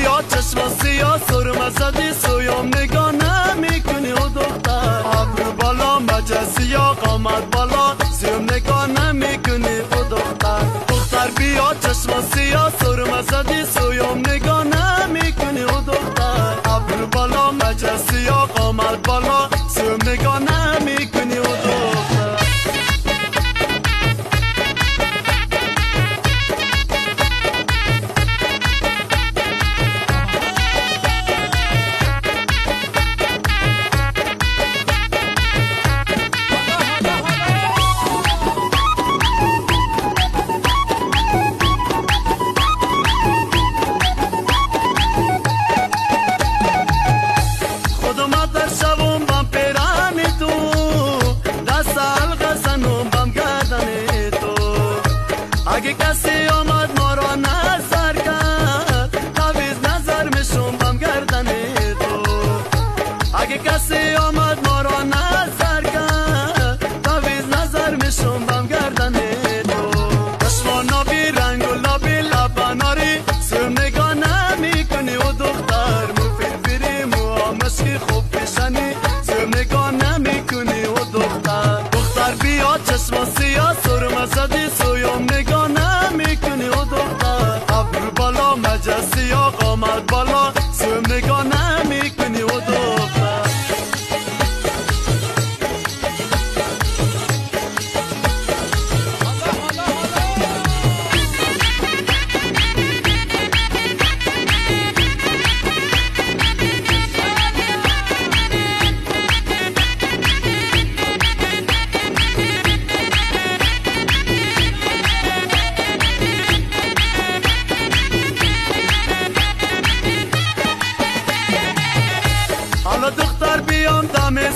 بیا چشم سیاه سرم زدی سویم نگاه نمیکنی و دختر ابرو بالا مجسی یا قامت بالا سویم نگاه نمیکنی و دختر بیا چشم سیاه سرم زدی سویم نگاه نمیکنی و دختر ابرو بالا مجسی یا قامت بالا سویم نگاه نمیکنی و دختر اگه کسی آمد ما را نظر کرد تعویض نظر میشم بم گردن تو اگه کسی آمد ما را نظر کرد تعویض نظر میشم بم گردن تو چشمان نابی رنگ و لابی لبناری سویم نگاه نمیکنی و دختر مو فرفری مو مشکی خوب پیشنی سویم نگاه نمیکنی و دختر بیا چشم سیاه سرم زدی سویم نگاه نمیکنی و دختر ابرو بالا مجسی یا قامت بالا سویم نگاه نمیکنی و دختر حالا دختر بیام دم